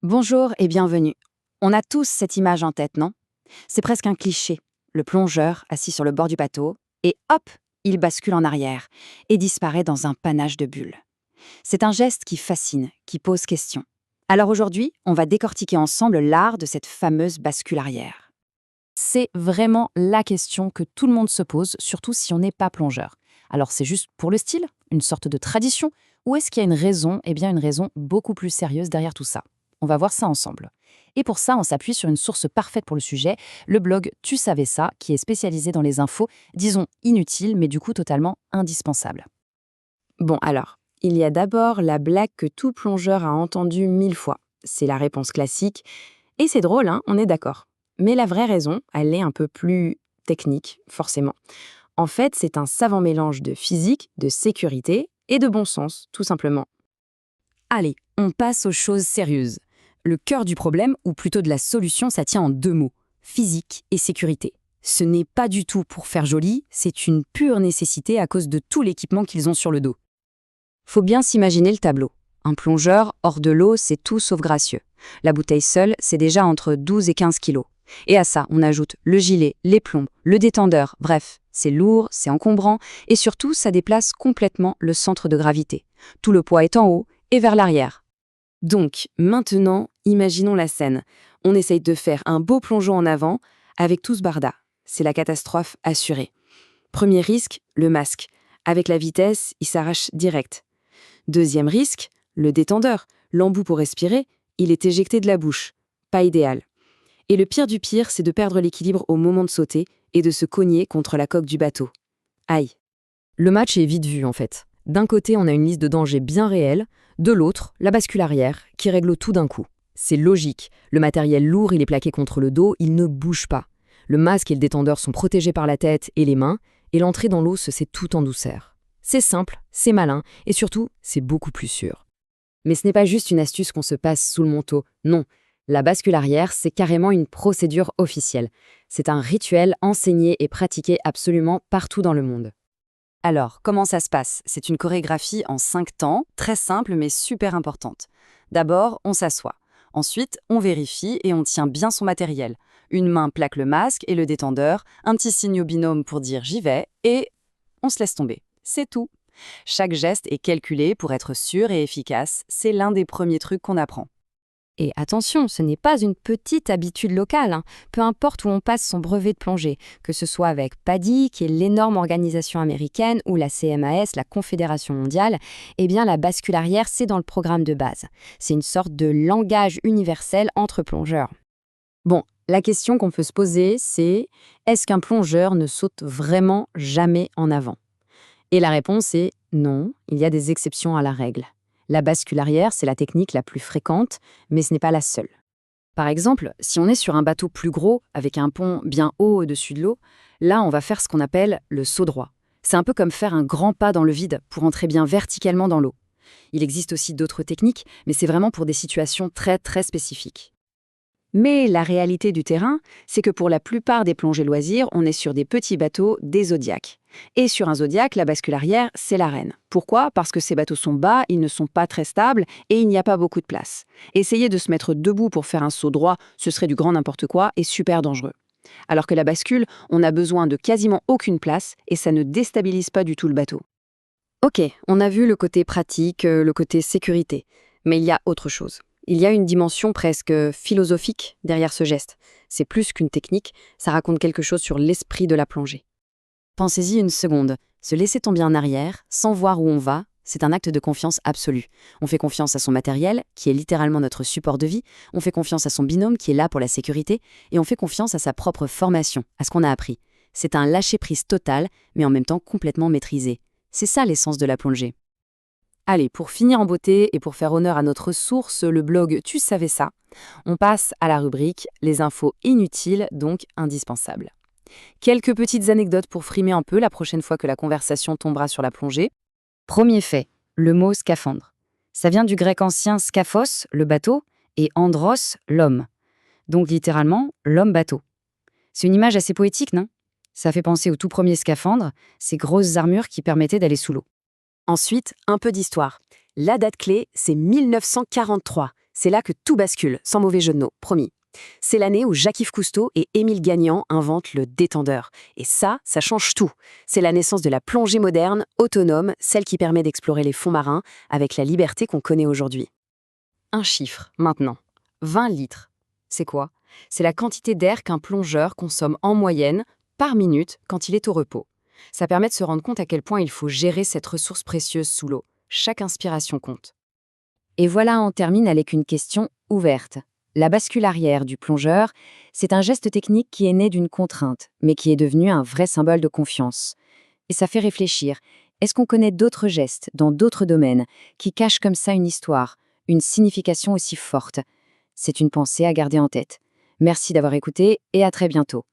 Bonjour et bienvenue. On a tous cette image en tête, non? C'est presque un cliché. Le plongeur assis sur le bord du bateau, et hop, il bascule en arrière et disparaît dans un panache de bulles. C'est un geste qui fascine, qui pose question. Alors aujourd'hui, on va décortiquer ensemble l'art de cette fameuse bascule arrière. C'est vraiment la question que tout le monde se pose, surtout si on n'est pas plongeur. Alors c'est juste pour le style, une sorte de tradition, ou est-ce qu'il y a une raison, une raison beaucoup plus sérieuse derrière tout ça? On va voir ça ensemble. Et pour ça, on s'appuie sur une source parfaite pour le sujet, le blog Tu savais ça, qui est spécialisé dans les infos, disons inutiles, mais du coup totalement indispensables. Bon alors, il y a d'abord la blague que tout plongeur a entendue 1000 fois. C'est la réponse classique. Et c'est drôle, hein, on est d'accord. Mais la vraie raison, elle est un peu plus technique, forcément. En fait, c'est un savant mélange de physique, de sécurité et de bon sens, tout simplement. Allez, on passe aux choses sérieuses. Le cœur du problème, ou plutôt de la solution, ça tient en deux mots, physique et sécurité. Ce n'est pas du tout pour faire joli, c'est une pure nécessité à cause de tout l'équipement qu'ils ont sur le dos. Faut bien s'imaginer le tableau. Un plongeur, hors de l'eau, c'est tout sauf gracieux. La bouteille seule, c'est déjà entre 12 et 15 kilos. Et à ça, on ajoute le gilet, les plombs, le détendeur, bref, c'est lourd, c'est encombrant, et surtout, ça déplace complètement le centre de gravité. Tout le poids est en haut et vers l'arrière. Donc, maintenant, imaginons la scène. On essaye de faire un beau plongeon en avant avec tout ce barda. C'est la catastrophe assurée. Premier risque, le masque. Avec la vitesse, il s'arrache direct. Deuxième risque, le détendeur. L'embout pour respirer, il est éjecté de la bouche. Pas idéal. Et le pire du pire, c'est de perdre l'équilibre au moment de sauter et de se cogner contre la coque du bateau. Aïe. Le match est vite vu en fait. D'un côté, on a une liste de dangers bien réels, de l'autre, la bascule arrière, qui règle tout d'un coup. C'est logique, le matériel lourd, il est plaqué contre le dos, il ne bouge pas. Le masque et le détendeur sont protégés par la tête et les mains, et l'entrée dans l'eau se fait tout en douceur. C'est simple, c'est malin, et surtout, c'est beaucoup plus sûr. Mais ce n'est pas juste une astuce qu'on se passe sous le manteau, non. La bascule arrière, c'est carrément une procédure officielle. C'est un rituel enseigné et pratiqué absolument partout dans le monde. Alors, comment ça se passe? C'est une chorégraphie en 5 temps, très simple mais super importante. D'abord, on s'assoit. Ensuite, on vérifie et on tient bien son matériel. Une main plaque le masque et le détendeur, un petit signe au binôme pour dire j'y vais, et on se laisse tomber. C'est tout. Chaque geste est calculé pour être sûr et efficace. C'est l'un des premiers trucs qu'on apprend. Et attention, ce n'est pas une petite habitude locale, hein. Peu importe où on passe son brevet de plongée, que ce soit avec PADI, qui est l'énorme organisation américaine, ou la CMAS, la Confédération mondiale, eh bien la bascule arrière, c'est dans le programme de base. C'est une sorte de langage universel entre plongeurs. Bon, la question qu'on peut se poser, c'est est-ce qu'un plongeur ne saute vraiment jamais en avant? Et la réponse est non, il y a des exceptions à la règle. La bascule arrière, c'est la technique la plus fréquente, mais ce n'est pas la seule. Par exemple, si on est sur un bateau plus gros, avec un pont bien haut au-dessus de l'eau, là, on va faire ce qu'on appelle le saut droit. C'est un peu comme faire un grand pas dans le vide pour entrer bien verticalement dans l'eau. Il existe aussi d'autres techniques, mais c'est vraiment pour des situations très très spécifiques. Mais la réalité du terrain, c'est que pour la plupart des plongées loisirs, on est sur des petits bateaux, des Zodiacs. Et sur un Zodiac, la bascule arrière, c'est la reine. Pourquoi? Parce que ces bateaux sont bas, ils ne sont pas très stables et il n'y a pas beaucoup de place. Essayer de se mettre debout pour faire un saut droit, ce serait du grand n'importe quoi et super dangereux. Alors que la bascule, on a besoin de quasiment aucune place et ça ne déstabilise pas du tout le bateau. Ok, on a vu le côté pratique, le côté sécurité. Mais il y a autre chose. Il y a une dimension presque philosophique derrière ce geste. C'est plus qu'une technique, ça raconte quelque chose sur l'esprit de la plongée. Pensez-y une seconde. Se laisser tomber en arrière, sans voir où on va, c'est un acte de confiance absolue. On fait confiance à son matériel, qui est littéralement notre support de vie, on fait confiance à son binôme, qui est là pour la sécurité, et on fait confiance à sa propre formation, à ce qu'on a appris. C'est un lâcher-prise total, mais en même temps complètement maîtrisé. C'est ça l'essence de la plongée. Allez, pour finir en beauté et pour faire honneur à notre source, le blog Tu savais ça, on passe à la rubrique Les infos inutiles, donc indispensables. Quelques petites anecdotes pour frimer un peu la prochaine fois que la conversation tombera sur la plongée. Premier fait, le mot scaphandre. Ça vient du grec ancien scaphos, le bateau, et andros, l'homme. Donc littéralement, l'homme-bateau. C'est une image assez poétique, non? Ça fait penser au tout premier scaphandre, ces grosses armures qui permettaient d'aller sous l'eau. Ensuite, un peu d'histoire. La date clé, c'est 1943. C'est là que tout bascule, sans mauvais jeu de mots, promis. C'est l'année où Jacques-Yves Cousteau et Émile Gagnan inventent le détendeur. Et ça change tout. C'est la naissance de la plongée moderne, autonome, celle qui permet d'explorer les fonds marins avec la liberté qu'on connaît aujourd'hui. Un chiffre, maintenant. 20 litres. C'est quoi? C'est la quantité d'air qu'un plongeur consomme en moyenne par minute quand il est au repos. Ça permet de se rendre compte à quel point il faut gérer cette ressource précieuse sous l'eau. Chaque inspiration compte. Et voilà, on termine avec une question ouverte. La bascule arrière du plongeur, c'est un geste technique qui est né d'une contrainte, mais qui est devenu un vrai symbole de confiance. Et ça fait réfléchir. Est-ce qu'on connaît d'autres gestes, dans d'autres domaines, qui cachent comme ça une histoire, une signification aussi forte? C'est une pensée à garder en tête. Merci d'avoir écouté et à très bientôt.